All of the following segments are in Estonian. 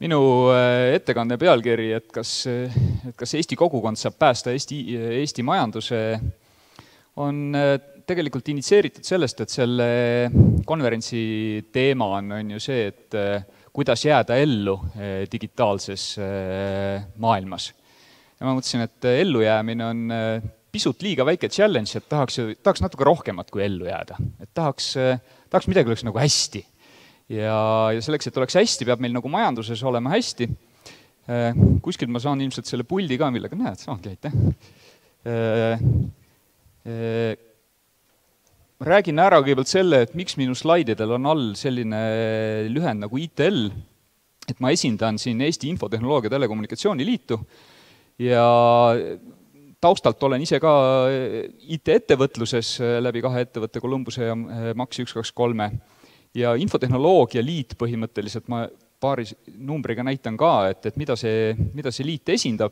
Minu ettekande pealkiri, et kas Eesti kogukond saab päästa Eesti majanduse, on tegelikult initsieeritud sellest, et selle konverentsi teema on ju see, et kuidas jääda ellu digitaalses maailmas. Ja ma mõtlesin, et ellujäämine on pisut liiga väike challenge, et tahaks natuke rohkemat kui ellu jääda. Et tahaks midagi oleks nagu hästi. Ja selleks, et oleks hästi, peab meil nagu majanduses olema hästi. Kuskil ma saan ilmselt selle puldi ka, millega näed, saangi, aitäh. Räägin ära kõigepealt selle, et miks minu slaididel on all selline lühend nagu ITL, et ma esindan siin Eesti Infotehnoloogia Telekommunikatsiooni Liitu ja taustalt olen ise ka IT-ettevõtluses läbi 2 ettevõtte Columbuse ja Max 123. Ja Infotehnoloogia Liit põhimõtteliselt, ma paari numbriga näitan ka, et mida see liit esindab.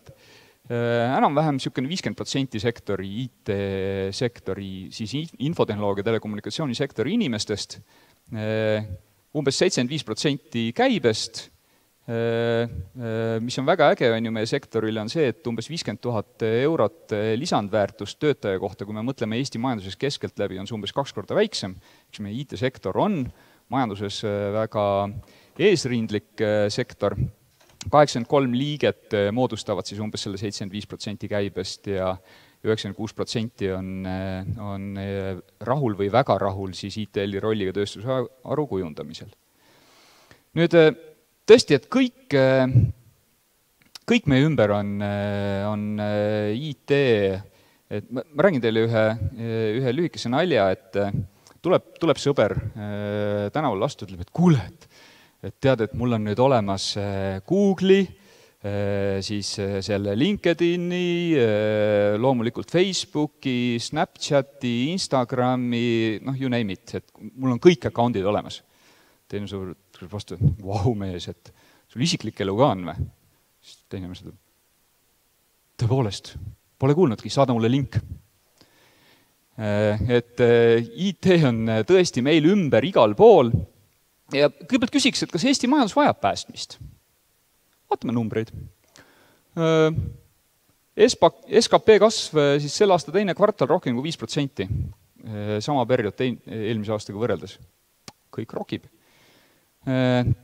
Enam-vähem 50% sektori, IT-sektori, siis infotehnoloogia telekommunikatsiooni sektori inimestest, umbes 75% käibest, mis on väga äge on ju meie sektorile, on see, et umbes 50 000 eurot lisandväärtust töötaja kohta, kui me mõtleme Eesti majanduses keskelt läbi, on see umbes 2 korda väiksem, eks meie IT-sektor on majanduses väga eesrindlik sektor. 83 liiget moodustavad siis umbes selle 75% käibest ja 96% on rahul või väga rahul siis ITL-i rolliga tööstuse aru kujundamisel. Nüüd tõesti, et kõik meie ümber on IT. Et ma räägin teile ühe lühikese nalja, et tuleb sõber tänaval vastu, ütleb, et kuule, et tead, et mul on nüüd olemas Google'i, siis selle LinkedIni, loomulikult Facebooki, Snapchati, Instagrami, you name it, et mul on kõik accountid olemas. Teine sõber ütleb vastu, et vau mees, et sul isiklik elu ka on või? Siis teine mees ütleb, tõepoolest, pole kuulnudki, saada mulle link. Et IT on tõesti meil ümber igal pool ja kõigepealt küsiks, et kas Eesti majandus vajab päästmist? Vaatame numbreid. SKP kasv siis selle aasta teine kvartal rohkem kui 5%, sama periood eelmise aastaga võrreldes. Kõik rokib.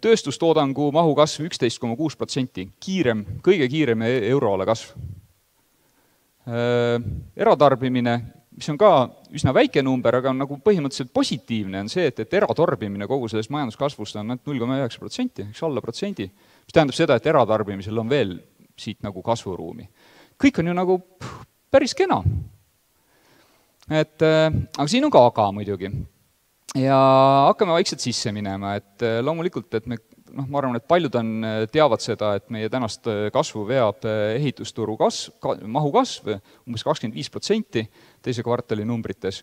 Tööstustoodangu mahu kasv 11,6%, kõige kiirem euroala kasv. Eratarbimine, mis on ka üsna väike number, aga on nagu põhimõtteliselt positiivne, on see, et eratarbimine kogu sellest majanduskasvust on 0,9%, eks alla protsendi, mis tähendab seda, et eratarbimisel on veel siit nagu kasvuruumi. Kõik on ju nagu päris kena. Aga siin on ka aga muidugi. Ja hakkame vaikselt sisse minema, et loomulikult, et ma arvan, et paljud teavad seda, et meie tänast kasvu veab ehitusturu mahu kasv, umbes 25% teise kvartali numbrites.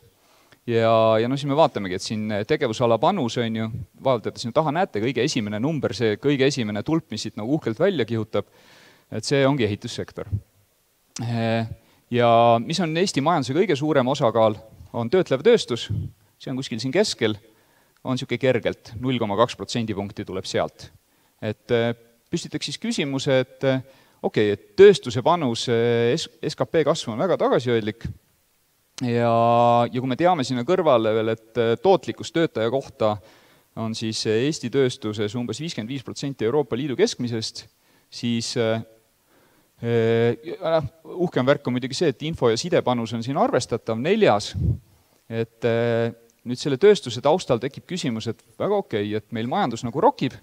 Ja siis me vaatamegi, et siin tegevusala panus on ju, vaadates siin taha näete, kõige esimene number, see kõige esimene tulp, mis siit nagu uhkelt välja kihutab, et see ongi ehitussektor. Ja mis on Eesti majanduse kõige suurem osakaal, on töötlev tööstus, see on kuskil siin keskel, on niisugune kergelt, 0,2% punkti tuleb sealt. Et püstitaks siis küsimuse, et et tööstuse panus SKP kasv on väga tagasihoidlik ja kui me teame sinna kõrvale veel, et tootlikkus töötaja kohta on siis Eesti tööstuses umbes 55% Euroopa Liidu keskmisest, siis uhkem värk on muidugi see, et info- ja sidepanus on siin arvestatav 4. Et nüüd selle tööstuse taustal tekib küsimus, et väga et meil majandus nagu rokib,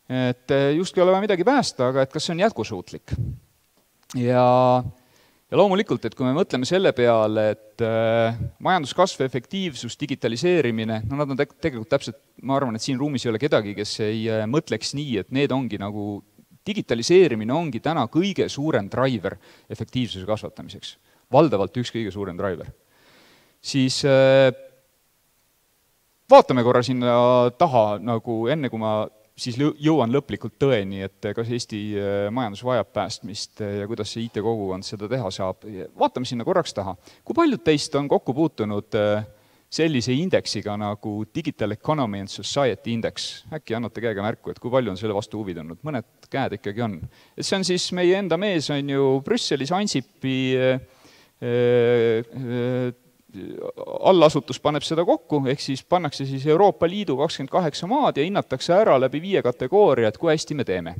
et justkui ei ole midagi päästa, aga et kas see on jätkusuutlik. Ja loomulikult, et kui me mõtleme selle peale, et majanduskasv, efektiivsus, digitaliseerimine, nad on tegelikult täpselt, ma arvan, et siin ruumis ei ole kedagi, kes ei mõtleks nii, et need ongi nagu, digitaliseerimine ongi täna kõige suurem driver efektiivsuse kasvatamiseks. Valdavalt üks kõige suurem driver. Siis vaatame korra sinna taha, nagu enne kui ma siis jõuan lõplikult tõeni, et kas Eesti majandus vajab päästmist ja kuidas see IT-kogukond seda teha saab. Vaatame sinna korraks taha. Kui paljud teist on kokku puutunud sellise indeksiga nagu Digital Economy and Society Index. Äkki annate käega märku, et kui palju on selle vastu huvi tulnud. Mõned käed ikkagi on. Et see on siis meie enda mees on ju Brüsselis Ansipi allasutus paneb seda kokku, ehk siis pannakse siis Euroopa Liidu 28 maad ja hinnatakse ära läbi 5 kategooria, et kui hästi me teeme.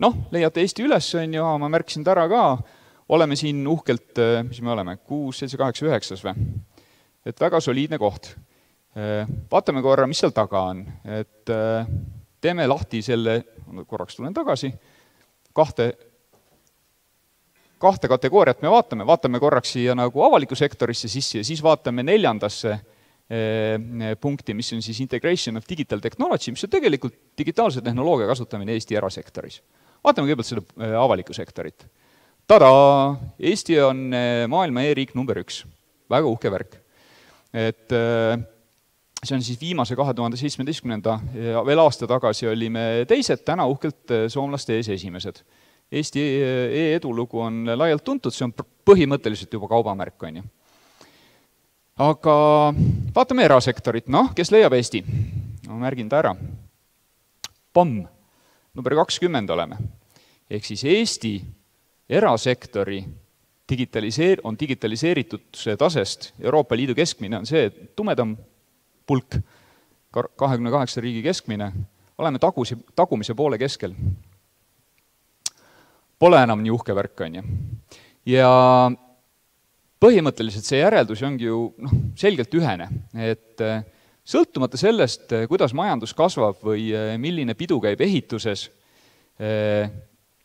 Noh, leiate Eesti üles, on ju, ma märkisin ära ka, oleme siin uhkelt, mis me oleme, 6, 7, 8, 9 või? Et väga soliidne koht. Vaatame korra, mis seal taga on. Et teeme lahti selle, korraks tulen tagasi, kahte kategooriat me vaatame korraks siia nagu avaliku sektorisse sisse ja siis vaatame 4. punkti, mis on siis Integration of Digital Technology, mis on tegelikult digitaalse tehnoloogia kasutamine Eesti erasektoris. Vaatame kõigepealt seda avaliku sektorit. Tada! Eesti on maailma e-riik number 1. Väga uhke värk. Et see on siis viimase 2017. Ja veel aasta tagasi olime teised, täna uhkelt soomlaste ees esimesed. Eesti e-edulugu on laialt tuntud, see on põhimõtteliselt juba kaubamärk, on ju. Aga vaatame erasektorit, kes leiab Eesti? Ma märgin ta ära. POM, number 20 oleme. Ehk siis Eesti erasektori on digitaliseerituse tasest, Euroopa Liidu keskmine on see, tumedam pulk, 28 riigi keskmine, oleme tagumise poole keskel. Pole enam nii uhke värk, on ju. Ja põhimõtteliselt see järeldus ongi ju selgelt ühene, et sõltumata sellest, kuidas majandus kasvab või milline pidu käib ehituses,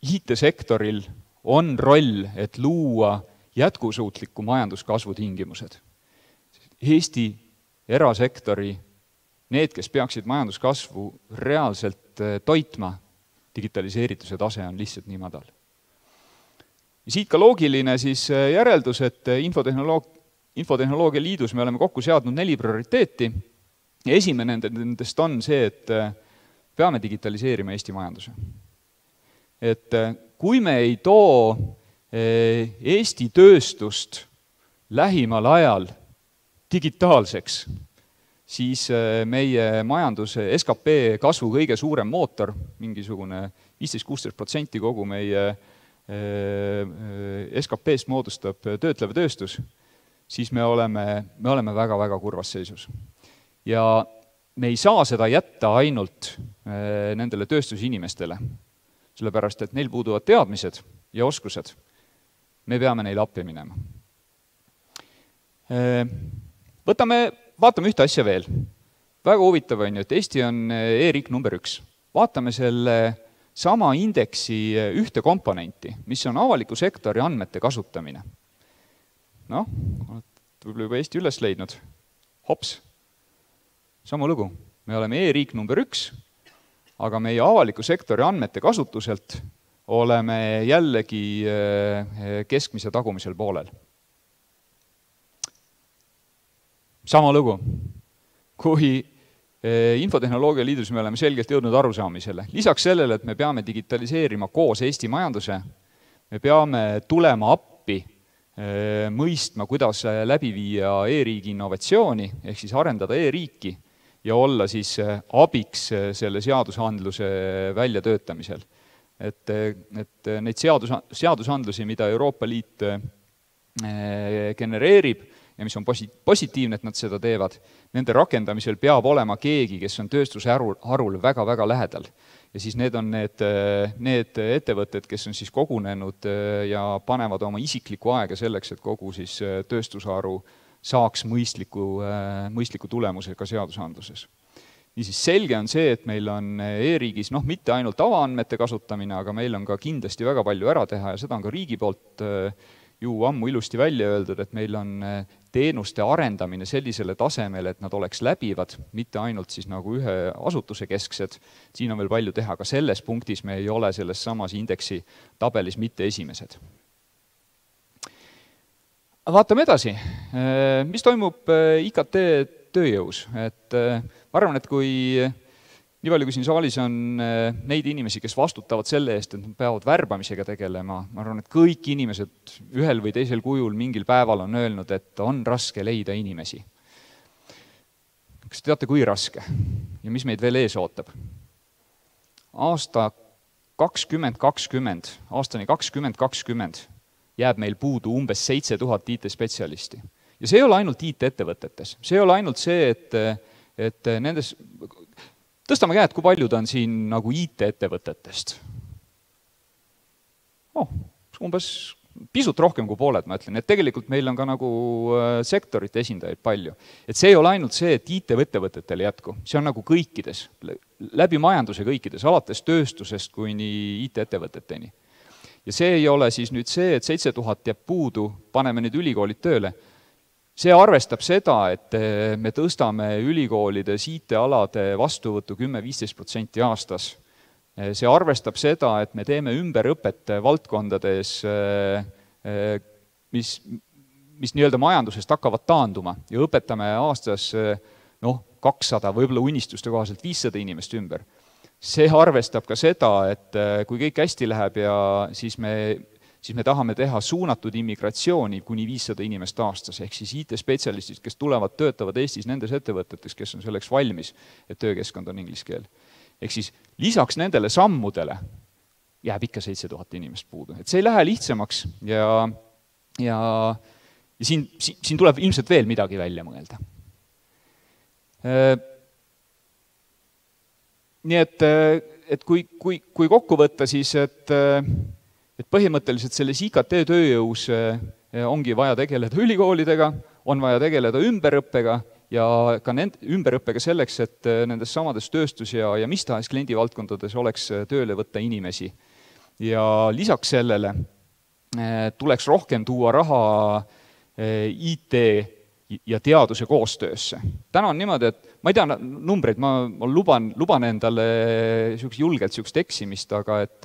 IT-sektoril on roll, et luua jätkusuutliku majanduskasvu tingimused. Eesti erasektori, need, kes peaksid majanduskasvu reaalselt toitma, digitaliseerituse tase on lihtsalt nii madal. Siit ka loogiline siis järeldus, et Infotehnoloogia Liidus me oleme kokku seadnud 4 prioriteeti ja esimene nendest on see, et peame digitaliseerima Eesti majanduse. Et kui me ei too Eesti tööstust lähimal ajal digitaalseks, siis meie majanduse SKP kasvu kõige suurem mootor, mingisugune 15-16% kogu meie SKP-st moodustab töötlev tööstus, siis me oleme väga-väga kurvas seisus. Ja me ei saa seda jätta ainult nendele tööstusinimestele, sellepärast, et neil puuduvad teadmised ja oskused. Me peame neile appi minema. Vaatame ühte asja veel. Väga huvitav on ju, et Eesti on e-riik number 1. Vaatame selle sama indeksi ühte komponenti, mis on avaliku sektori andmete kasutamine. Võib-olla juba Eesti üles leidnud. Hops. Sama lugu. Me oleme e-riik number 1, aga meie avaliku sektori andmete kasutuselt oleme jällegi keskmise tagumisel poolel. Sama lugu. Kui Infotehnoloogia Liidus me oleme selgelt jõudnud arusaamisele. Lisaks sellele, et me peame digitaliseerima koos Eesti majanduse, me peame tulema appi, mõistma, kuidas läbi viia e-riigi innovatsiooni, ehk siis arendada e-riiki, ja olla siis abiks selle seadusandluse väljatöötamisel. Et neid seadusandlusi, mida Euroopa Liit genereerib ja mis on positiivne, et nad seda teevad, nende rakendamisel peab olema keegi, kes on tööstuse harul väga-väga lähedal. Ja siis need on need ettevõtted, kes on siis kogunenud ja panevad oma isiklikku aega selleks, et kogu siis tööstusharu saaks mõistliku tulemusega seadusandluses. Niisiis selge on see, et meil on e-riigis mitte ainult avaandmete kasutamine, aga meil on ka kindlasti väga palju ära teha ja seda on ka riigi poolt ju ammu ilusti välja öeldud, et meil on teenuste arendamine sellisele tasemele, et nad oleks läbivad, mitte ainult siis nagu ühe asutuse kesksed. Siin on veel palju teha, aga selles punktis me ei ole selles samas indeksi tabelis mitte esimesed. Vaatame edasi. Mis toimub IKT tööjõus? Ma arvan, et kui nii palju, kui siin saalis on neid inimesi, kes vastutavad selle eest, et nad peavad värbamisega tegelema, ma arvan, et kõik inimesed ühel või teisel kujul mingil päeval on öelnud, et on raske leida inimesi. Kas te teate, kui raske ja mis meid veel ees ootab? Aasta 2020, aastani 2020 jääb meil puudu umbes 7000 IT-spetsialisti. Ja see ei ole ainult IT-ettevõtetes. See ei ole ainult see, et nendes... Tõstame käed, kui paljud on siin nagu IT-ettevõtetest. Umbes pisut rohkem kui pooled, ma ütlen, et tegelikult meil on ka nagu sektorite esindajaid palju. Et see ei ole ainult see, et IT-ettevõtetele jätku. See on nagu kõikides, läbi majanduse kõikides, alates tööstusest kuni IT-ettevõteteni. Ja see ei ole siis nüüd see, et 7000 jääb puudu, paneme nüüd ülikoolid tööle. See arvestab seda, et me tõstame ülikoolides IT-alade vastuvõttu 10-15% aastas. See arvestab seda, et me teeme ümberõpet valdkondades, mis nii-öelda majandusest hakkavad taanduma ja õpetame aastas 200, võib-olla unistuste kohaselt 500 inimest ümber. See arvestab ka seda, et kui kõik hästi läheb ja siis me tahame teha suunatud immigratsiooni kuni 500 inimest aastas, ehk siis IT-spetsialistid, kes tulevad, töötavad Eestis nendes ettevõtetes, kes on selleks valmis, et töökeskkond on inglise keel. Ehk siis lisaks nendele sammudele jääb ikka 7000 inimest puudu. Et see ei lähe lihtsamaks ja siin tuleb ilmselt veel midagi välja mõelda. Nii et kui kokku võtta, siis et põhimõtteliselt selles IKT tööjõus ongi vaja tegeleda ülikoolidega, on vaja tegeleda ümberõppega ja ka ümberõppega selleks, et nendes samades tööstus- ja mis tahes kliendivaldkondades oleks tööle võtta inimesi. Ja lisaks sellele tuleks rohkem tuua raha IT ja teaduse koostöösse. Täna on niimoodi, et ma ei tea numbreid, ma luban endale julgelt eksimist, aga et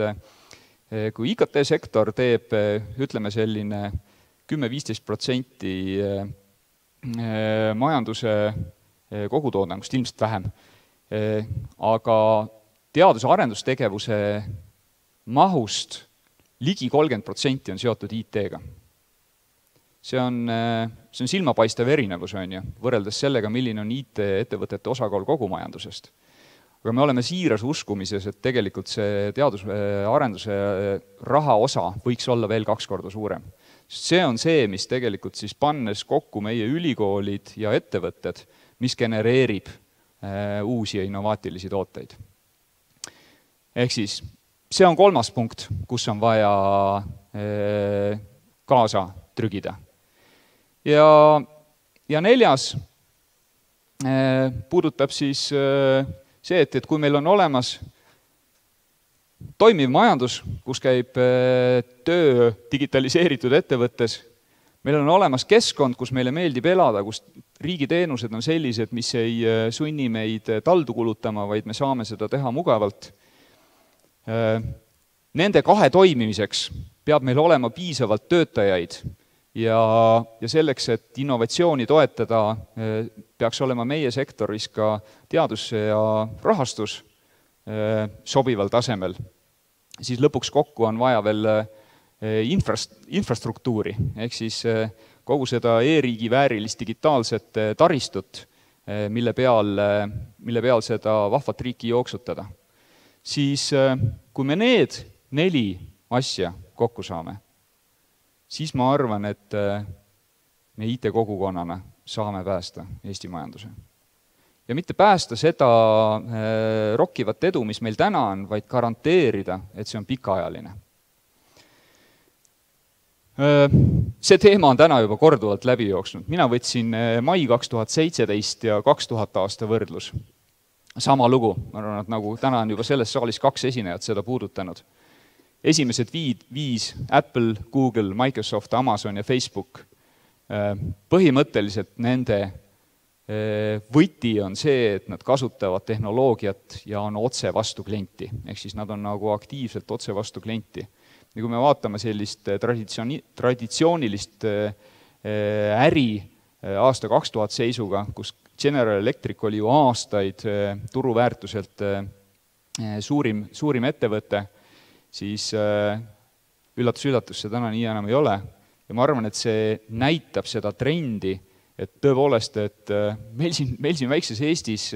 kui IKT-sektor teeb, ütleme selline 10-15% majanduse kogutoodangust, ilmselt vähem, aga teadus- ja arendustegevuse mahust ligi 30% on seotud IT-ga. See on silmapaistev erinevus, võrreldes sellega, milline on IT-ettevõtete osakaal kogu majandusest. Aga me oleme siiras uskumises, et tegelikult see teadus-arenduse raha osa võiks olla veel 2 korda suurem. See on see, mis tegelikult siis pannes kokku meie ülikoolid ja ettevõtted, mis genereerib uusi ja innovaatilisi tooteid. Ehk siis see on 3. punkt, kus on vaja kaasa trügida. Ja 4. puudutab siis see, et kui meil on olemas toimiv majandus, kus käib töö digitaliseeritud ettevõttes, meil on olemas keskkond, kus meile meeldib elada, kus riigiteenused on sellised, mis ei sunni meid taldu kulutama, vaid me saame seda teha mugavalt. Nende 2 toimimiseks peab meil olema piisavalt töötajaid ja selleks, et innovatsiooni toetada, peaks olema meie sektoris ka teadus ja rahastus sobival tasemel. Siis lõpuks kokku on vaja veel infrastruktuuri, ehk siis kogu seda e-riigi väärilist digitaalset taristut, mille peal seda vahvat riiki jooksutada. Siis kui me need 4 asja kokku saame, siis ma arvan, et me IT-kogukonnana saame päästa Eesti majanduse. Ja mitte päästa seda rokkivat edu, mis meil täna on, vaid garanteerida, et see on pikaajaline. See teema on täna juba korduvalt läbi jooksnud. Mina võtsin mai 2017 ja 2000 aasta võrdlus. Sama lugu, ma arvan, et nagu täna on juba selles saalis 2 esinejat seda puudutanud. Esimesed 5, Apple, Google, Microsoft, Amazon ja Facebook, põhimõtteliselt nende võti on see, et nad kasutavad tehnoloogiat ja on otse vastu klienti. Ehk siis nad on nagu aktiivselt otse vastu klienti. Ja kui me vaatame sellist traditsioonilist äri aasta 2000 seisuga, kus General Electric oli ju aastaid turuväärtuselt suurim ettevõte, siis üllatus, see täna nii enam ei ole. Ja ma arvan, et see näitab seda trendi, et tõepoolest, et meil siin väikses Eestis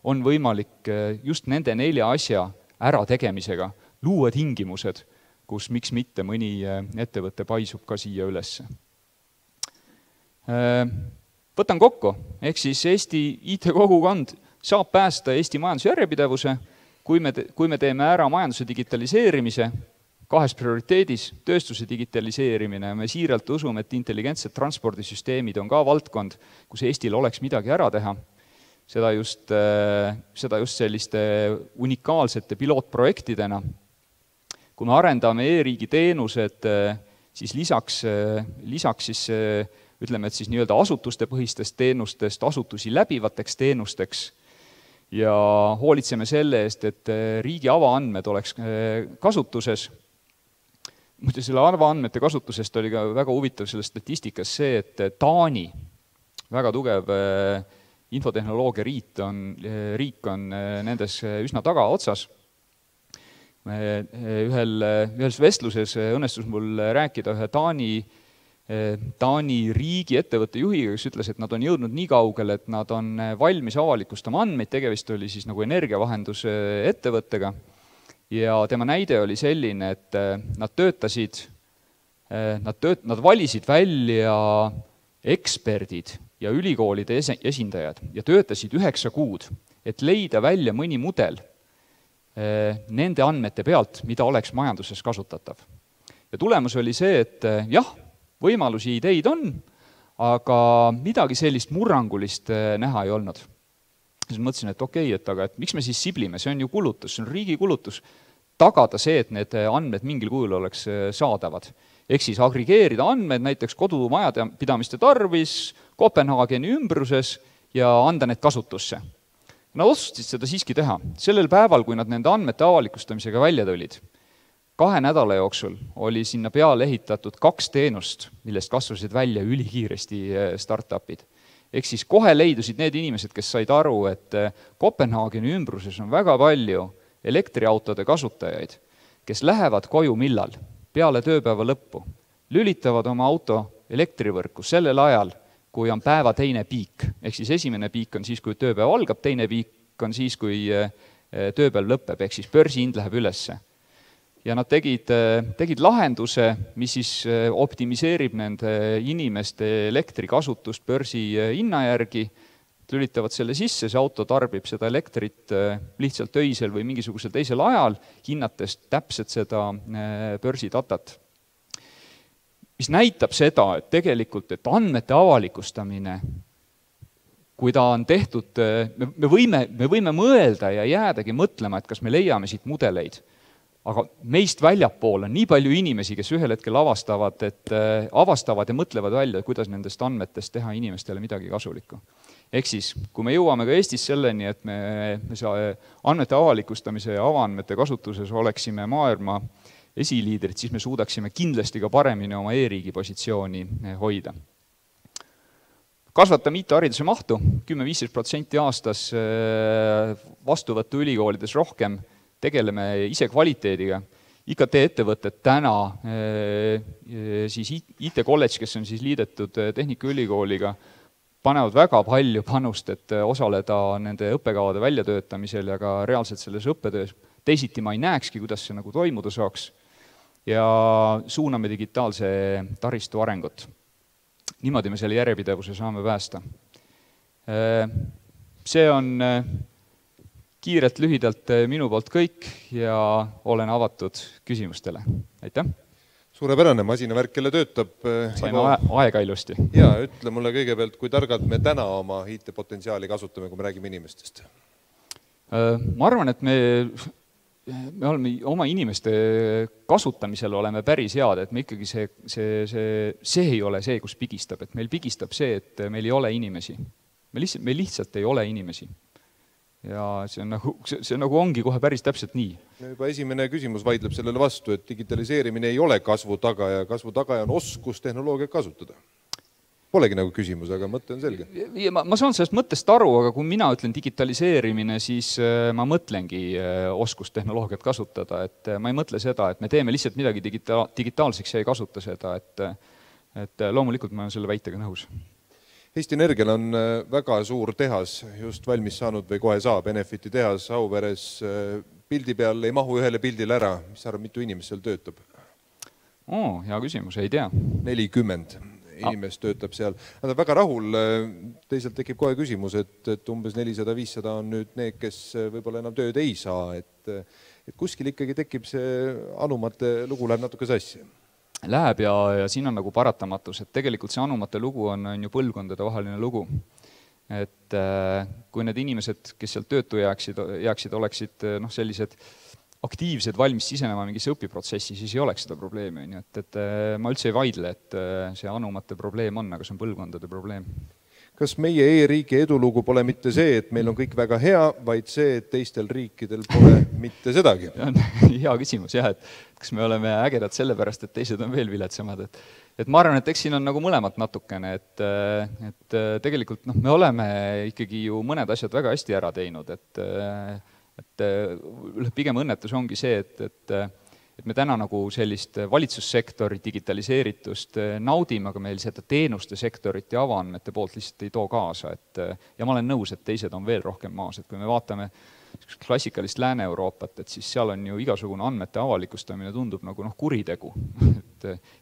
on võimalik just nende 4 asja ärategemisega luua tingimused, kus miks mitte mõni ettevõte paisub ka siia ülesse. Võtan kokku, ehk siis Eesti IT-kogukond saab päästa Eesti majanduse järjepidevuse, kui me teeme ära majanduse digitaliseerimise 2 prioriteedis, tööstuse digitaliseerimine. Me siiralt usume, et intelligentsed transpordisüsteemid on ka valdkond, kus Eestil oleks midagi ära teha. Seda just selliste unikaalsete pilootprojektidena. Kui me arendame e-riigi teenused, siis lisaks siis, ütleme, et siis nii-öelda asutuste põhistest teenustest asutusi läbivateks teenusteks ja hoolitseme selle eest, et riigi avaandmed oleks kasutuses. Muide, selle avaandmete kasutusest oli ka väga huvitav selles statistikas see, et Taani, väga tugev infotehnoloogia riik on nendes üsna tagaotsas. Ühes vestluses õnnestus mul rääkida ühe Taani riigi ettevõtte juhiga, kes ütles, et nad on jõudnud nii kaugele, et nad on valmis avalikustama andmeid, tegemist oli siis nagu energiavahenduse ettevõttega. Ja tema näide oli selline, et nad valisid välja eksperdid ja ülikoolide esindajad ja töötasid 9 kuud, et leida välja mõni mudel nende andmete pealt, mida oleks majanduses kasutatav. Ja tulemus oli see, et jah, võimalusi ideid on, aga midagi sellist murrangulist näha ei olnud. Siis mõtlesin, et okei, et miks me siis siblime, see on ju kulutus, see on riigi kulutus, tagada see, et need andmed mingil kujul oleks saadavad. Ehk siis agregeerida andmed näiteks kodumajapidamiste tarvis, Kopenhaageni ümbruses ja anda need kasutusse. Nad otsustasid seda siiski teha. Sellel päeval, kui nad nende andmete avalikustamisega välja tulid, 2 nädala jooksul oli sinna peale ehitatud 2 teenust, millest kasvasid välja ülikiiresti startupid. Ehk siis kohe leidusid need inimesed, kes said aru, et Kopenhaageni ümbruses on väga palju elektriautode kasutajaid, kes lähevad koju millal, peale tööpäeva lõppu, lülitavad oma auto elektrivõrku sellel ajal, kui on päeva teine piik. Ehk siis esimene piik on siis, kui tööpäev algab, teine piik on siis, kui tööpäev lõpeb, ehk siis börsihind läheb ülesse. Ja nad tegid lahenduse, mis siis optimiseerib nende inimeste elektrikasutust börsi hinna järgi, lülitavad selle sisse, see auto tarbib seda elektrit lihtsalt öisel või mingisugusel teisel ajal, hinnates täpselt seda börsidatat. Mis näitab seda, et tegelikult, et andmete avalikustamine, kui ta on tehtud, me võime mõelda ja jäädagi mõtlema, et kas me leiame siit mudeleid, aga meist väljapool on nii palju inimesi, kes ühel hetkel avastavad ja mõtlevad välja, kuidas nendest andmetest teha inimestele midagi kasulikku. Ehk siis, kui me jõuame ka Eestis selleni, et me andmete avalikustamise ja avaandmete kasutuses oleksime maailma esiliidrid, siis me suudaksime kindlasti ka paremini oma e-riigi positsiooni hoida. Kasvatame IT-hariduse mahtu, 10-15% aastas vastuvõttu ülikoolides rohkem, tegeleme ise kvaliteediga. IKT-ettevõtted täna, siis IT-kolledž, kes on siis liidetud Tehnikaülikooliga, panevad väga palju panust, et osaleda nende õppekavade väljatöötamisel ja ka reaalselt selles õppetöös. Teisiti ma ei näekski, kuidas see nagu toimuda saaks. Ja suuname digitaalse taristu arengut. Niimoodi me selle järjepidevuse saame päästa. See on kiirelt lühidalt minu poolt kõik ja olen avatud küsimustele. Aitäh! Suurepärane, masinavärk, kelle töötab. Saime aega ilusti. Ja, ütle mulle kõigepealt, kui targalt me täna oma IT-potentsiaali kasutame, kui me räägime inimestest? Ma arvan, et me oleme oma inimeste kasutamisel oleme päris head, et me ikkagi see ei ole see, kus pigistab, et meil pigistab see, et meil ei ole inimesi. Me lihtsalt ei ole inimesi. Ja see nagu ongi kohe päris täpselt nii. Juba esimene küsimus vaidleb sellele vastu, et digitaliseerimine ei ole kasvu tagaja on oskus tehnoloogiat kasutada. Polegi nagu küsimus, aga mõte on selge. Ma saan sellest mõttest aru, aga kui mina ütlen digitaliseerimine, siis ma mõtlengi oskustehnoloogiat kasutada, et ma ei mõtle seda, et me teeme lihtsalt midagi digitaalseks ja ei kasuta seda, et loomulikult ma olen selle väitega nõus. Eesti Energial on väga suur tehas just valmis saanud või kohe saab, Enefiti tehas Auveres. Pildi peal ei mahu ühele pildile ära, mis arvab, mitu inimest seal töötab? Hea küsimus, ei tea. 40 inimest töötab seal. Nad on väga rahul, teisalt tekib kohe küsimus, et umbes 400-500 on nüüd need, kes võib-olla enam tööd ei saa, et kuskil ikkagi tekib see anumate lugu läheb natuke sassi. Läheb ja siin on nagu paratamatus, et tegelikult see anumate lugu on ju põlvkondade vaheline lugu. Et kui need inimesed, kes sealt töötu jääksid, oleksid sellised aktiivsed, valmis sisenema mingisse õpiprotsessi, siis ei oleks seda probleemi. Nii et ma üldse ei vaidle, et see anumate probleem on, aga see on põlvkondade probleem. Kas meie e-riigi edulugu pole mitte see, et meil on kõik väga hea, vaid see, et teistel riikidel pole mitte sedagi? Hea küsimus, jah, et kas me oleme ägedad sellepärast, et teised on veel viletsamad. Et ma arvan, et eks siin on nagu mõlemat natukene, et tegelikult me oleme ikkagi ju mõned asjad väga hästi ära teinud, et pigem õnnetus ongi see, et me täna nagu sellist valitsussektori digitaliseeritust naudime, aga meil seda teenuste sektorit ja avaandmete poolt lihtsalt ei too kaasa. Ja ma olen nõus, et teised on veel rohkem maas. Et kui me vaatame klassikalist Lääne-Euroopat, et siis seal on ju igasugune andmete avalikustamine tundub nagu kuritegu. Et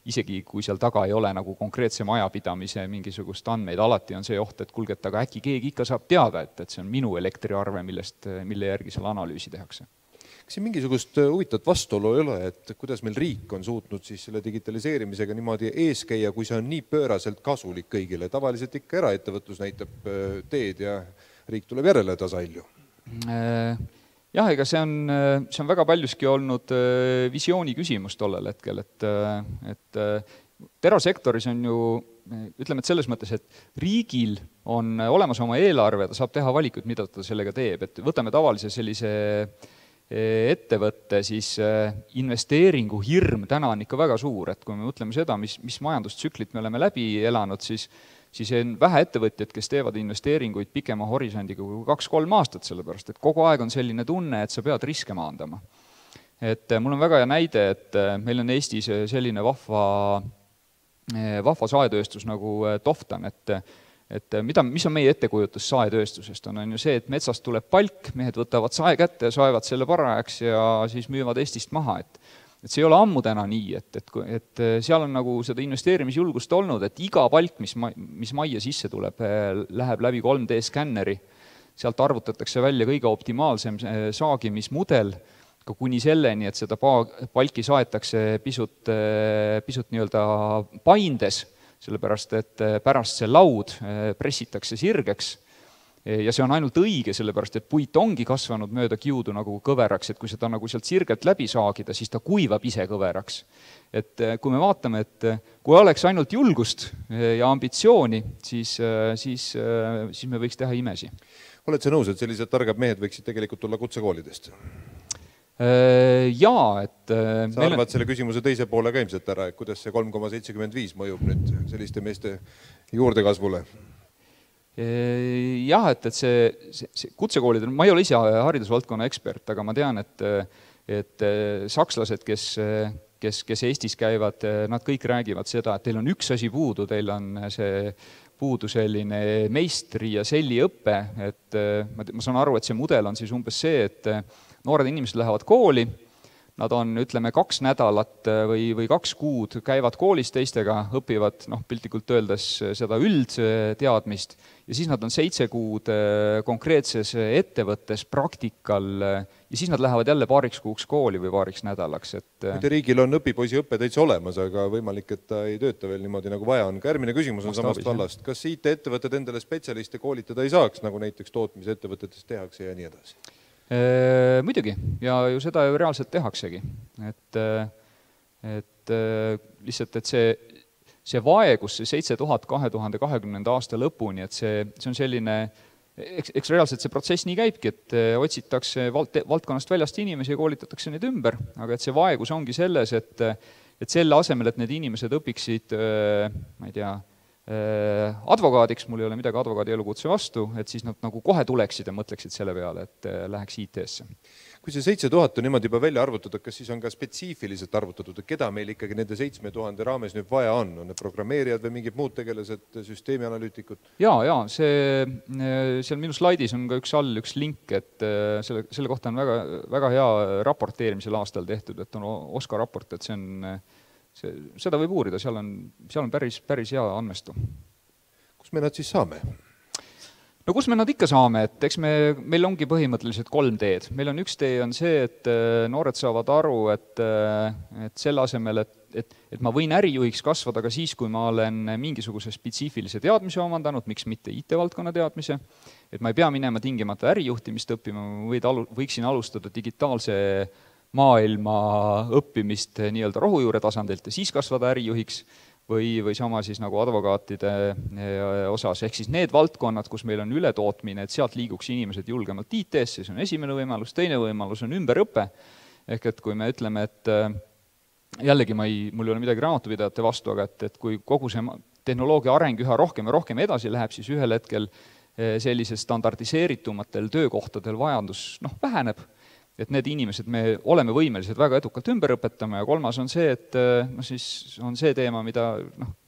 isegi kui seal taga ei ole nagu konkreetse majapidamise mingisugust andmeid, alati on see oht, et kulget, aga äkki keegi ikka saab teada, et see on minu elektriarve, mille järgi seal analüüsi tehakse. Kas siin mingisugust huvitavat vastuolu ei ole, et kuidas meil riik on suutnud siis selle digitaliseerimisega niimoodi ees käia, kui see on nii pööraselt kasulik kõigile? Tavaliselt ikka eraettevõtlus näitab teed ja riik tuleb järele tasailju. Jah, ega see on väga paljuski olnud visiooni küsimus tollel hetkel, et terasektoris on ju, ütleme, et selles mõttes, et riigil on olemas oma eelarve, ta saab teha valikuid, mida ta sellega teeb, et võtame tavalise sellise ettevõtte, siis investeeringu hirm täna on ikka väga suur, et kui me mõtleme seda, mis majandustsüklit me oleme läbi elanud, siis on vähe ettevõtjad, kes teevad investeeringuid pikema horisondiga kui 2-3 aastat, sellepärast, et kogu aeg on selline tunne, et sa pead riske maandama. Et mul on väga hea näide, et meil on Eestis selline vahva saetööstus nagu Toftan, mis on meie ettekujutus saetööstusest, on ju see, et metsast tuleb palk, mehed võtavad sae kätte ja saevad selle parajaks ja siis müüvad Eestist maha. Et see ei ole ammu täna nii, et seal on nagu seda investeerimisjulgust olnud, et iga palk, mis majja sisse tuleb, läheb läbi 3D-skänneri, sealt arvutatakse välja kõige optimaalsem saagimismudel, kuni selleni, et seda palki saetakse pisut nii-öelda paindes, sellepärast, et pärast see laud pressitakse sirgeks ja see on ainult õige, sellepärast, et puit ongi kasvanud mööda kiudu nagu kõveraks, et kui seda nagu sealt sirgelt läbi saagida, siis ta kuivab ise kõveraks. Et kui me vaatame, et kui oleks ainult julgust ja ambitsiooni, siis me võiks teha imesi. Oled sa nõus, et sellised targad mehed võiksid tegelikult tulla kutsekoolidest? Jaa, et sa arvad selle küsimuse teise poole ka ilmselt ära, et kuidas see 3,75 mõjub nüüd selliste meeste juurdekasvule? Jah, et see kutsekoolidel, ma ei ole ise haridusvaldkonna ekspert, aga ma tean, et sakslased, kes Eestis käivad, nad kõik räägivad seda, et teil on üks asi puudu, teil on see puudu selline meistri ja selli õppe, et ma saan aru, et see mudel on siis umbes see, et noored inimesed lähevad kooli, nad on, ütleme, 2 nädalat või 2 kuud käivad koolis teistega, õpivad, piltlikult öeldes seda üldteadmist ja siis nad on 7 kuud konkreetses ettevõttes praktikal ja siis nad lähevad jälle paariks kuuks kooli või paariks nädalaks. Muide riigil on õpipoisi õppe täitsa olemas, aga võimalik, et ta ei tööta veel niimoodi nagu vaja on. Ka järgmine küsimus on samast vallast. Kas IT-ettevõtted endale spetsialiste koolitada ei saaks, nagu näiteks tootmisettevõtetes tehakse ja nii edasi? Muidugi, ja ju seda ju reaalselt tehaksegi. Et lihtsalt, et see vaegus, see 7000 2020. aasta lõpuni, et see on selline, eks reaalselt see protsess nii käibki, et otsitakse valdkonnast väljast inimesi ja koolitatakse neid ümber, aga et see vaegus ongi selles, et selle asemel, et need inimesed õpiksid, ma ei tea, advokaadiks, mul ei ole midagi advokaadi elukutse vastu, et siis nad nagu kohe tuleksid ja mõtleksid selle peale, et läheks IT-sse. Kui see 7000 on niimoodi juba välja arvutatud, kas siis on ka spetsiifiliselt arvutatud, et keda meil ikkagi nende 7000 raames nüüd vaja on need programmeerijad või mingid muud tegelased, süsteemianalüütikud? Ja, seal minu slaidis on ka üks link, et selle kohta on väga hea raport eelmisel aastal tehtud, et on OSKA raport, et seda võib uurida, seal on päris hea andmestu. Kus me nad siis saame? No kus me nad ikka saame, et eks meil ongi põhimõtteliselt 3 teed. Meil on üks tee on see, et noored saavad aru, et selle asemel, et ma võin ärijuhiks kasvada ka siis, kui ma olen mingisuguse spetsiifilise teadmise omandanud, miks mitte IT-valdkonna teadmise, et ma ei pea minema tingimata ärijuhtimist õppima, ma võiksin alustada digitaalse maailma õppimist nii-öelda rohujuure tasandilt ja siis kasvada ärijuhiks või sama siis nagu advokaatide osas. Ehk siis need valdkonnad, kus meil on ületootmine, et sealt liiguks inimesed julgemalt IT-sse, see on esimene võimalus, teine võimalus on ümberõpe. Ehk et kui me ütleme, et jällegi mul ei ole midagi raamatupidajate vastu, aga et kui kogu see tehnoloogia areng üha rohkem ja rohkem edasi läheb, siis ühel hetkel sellise standardiseeritumatel töökohtadel vajadus väheneb. Et need inimesed me oleme võimelised väga edukalt ümber õpetama ja kolmas on see, et siis on see teema, mida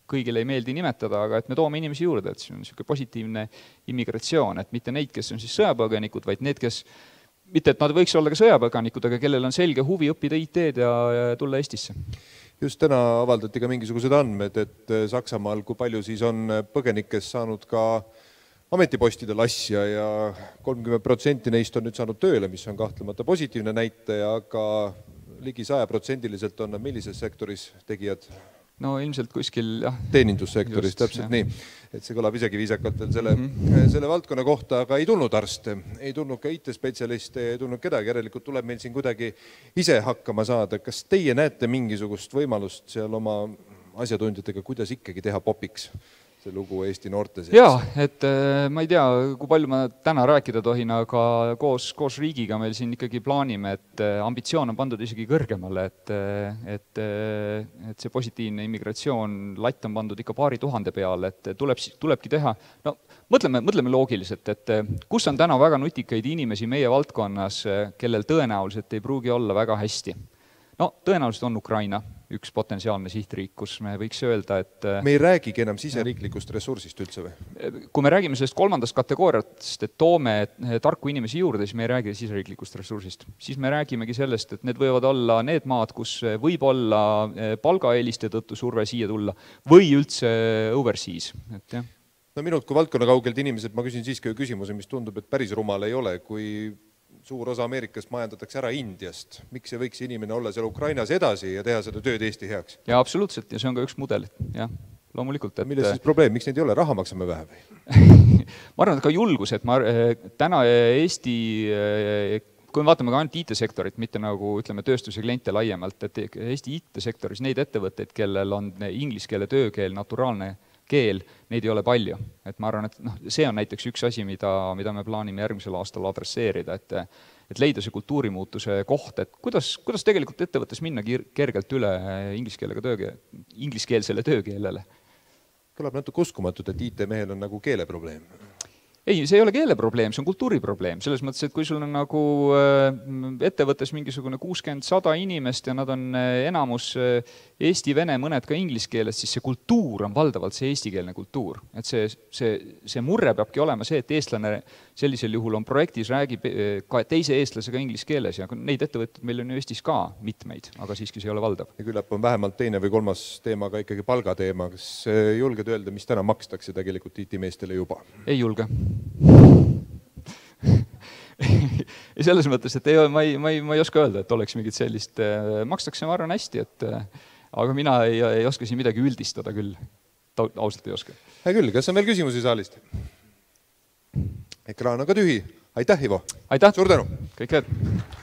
kõigile ei meeldi nimetada, aga et me toome inimesi juurde, et see on niisugune positiivne immigratsioon, et mitte neid, kes on siis sõjapõgenikud, vaid need, kes, mitte et nad võiks olla ka sõjapõgenikud, aga kellel on selge huvi õppida IT-d ja tulla Eestisse. Just täna avaldati ka mingisugused andmed, et Saksamaal, kui palju siis on põgenikest saanud ka ametipostidel asja ja 30% neist on nüüd saanud tööle, mis on kahtlemata positiivne näitaja, aga ligi 100% on nad millises sektoris tegijad? No ilmselt kuskil, jah. Teenindussektoris, täpselt nii. Et see kõlab isegi viisakalt veel selle valdkonna kohta, aga ei tulnud arste, ei tulnud ka IT-spetsialiste, ei tulnud kedagi, järelikult tuleb meil siin kuidagi ise hakkama saada. Kas teie näete mingisugust võimalust seal oma asjatundjatega, kuidas ikkagi teha popiks see lugu Eesti noorte sees? Jaa, et ma ei tea, kui palju ma täna rääkida tohin, aga koos riigiga meil siin ikkagi plaanime, et ambitsioon on pandud isegi kõrgemale, et see positiivne immigratsioon, latt on pandud ikka 2000 peale, et tulebki teha. No mõtleme loogiliselt, et kus on täna väga nutikaid inimesi meie valdkonnas, kellel tõenäoliselt ei pruugi olla väga hästi? No tõenäoliselt on Ukraina üks potentsiaalne sihtriik, kus me võiks öelda, et me ei räägigi enam siseriiklikust ressursist üldse või? Kui me räägime sellest kolmandast kategooriatest, et toome tarku inimesi juurde, siis me ei räägi siseriiklikust ressursist. Siis me räägimegi sellest, et need võivad olla need maad, kus võib olla palgaeeliste tõttu surve siia tulla või üldse overseas. Et jah. No minult kui valdkonna kaugelt inimesed, ma küsin siiski küsimuse, mis tundub, et päris rumal ei ole, kui suur osa Ameerikast majandatakse ära Indiast. Miks ei võiks inimene olla seal Ukrainas edasi ja teha seda tööd Eesti heaks? Ja absoluutselt, ja see on ka üks mudel. Jah, loomulikult. Milles siis probleem? Miks neid ei ole? Raha maksame vähe või? Ma arvan, et ka julgus, et täna Eesti, kui me vaatame ka ainult IT-sektorit, mitte nagu ütleme tööstuse kliente laiemalt, et Eesti IT-sektoris neid ettevõtteid, kellel on inglise keele töökeel, naturaalne keel, neid ei ole palju. Et ma arvan, et see on näiteks üks asi, mida me plaanime järgmisel aastal adresseerida, et leida see kultuurimuutuse koht, et kuidas tegelikult ettevõttes minna kergelt üle ingliskeelsele töökeelele. Kõlab natuke uskumatut, et IT-mehel on nagu keeleprobleem. Ei, see ei ole keeleprobleem, see on kultuuriprobleem. Selles mõttes, et kui sul on nagu ettevõttes mingisugune 60-100 inimest ja nad on enamus eesti, vene, mõned ka inglise keeles, siis see kultuur on valdavalt see eestikeelne kultuur. Et see murre peabki olema see, et eestlane sellisel juhul on projektis, räägib ka teise eestlasega inglise keeles ja neid ettevõtted meil on ju Eestis ka mitmeid, aga siiski see ei ole valdav. Ja küllap on vähemalt teine või kolmas teema ka ikkagi palgateema. Kas julged öelda, mis täna makstakse tegelikult IT-meestele juba? Ei julge. Ja selles mõttes, et ma ei oska öelda, et oleks mingit sellist, makstakse ma arvan hästi, aga mina ei oska siin midagi üldistada küll, ausalt ei oska. Hea küll, kas on veel küsimusi saalist? Ekraan on ka tühi. Aitäh, Ivo! Aitäh! Suur tänu! Kõik head!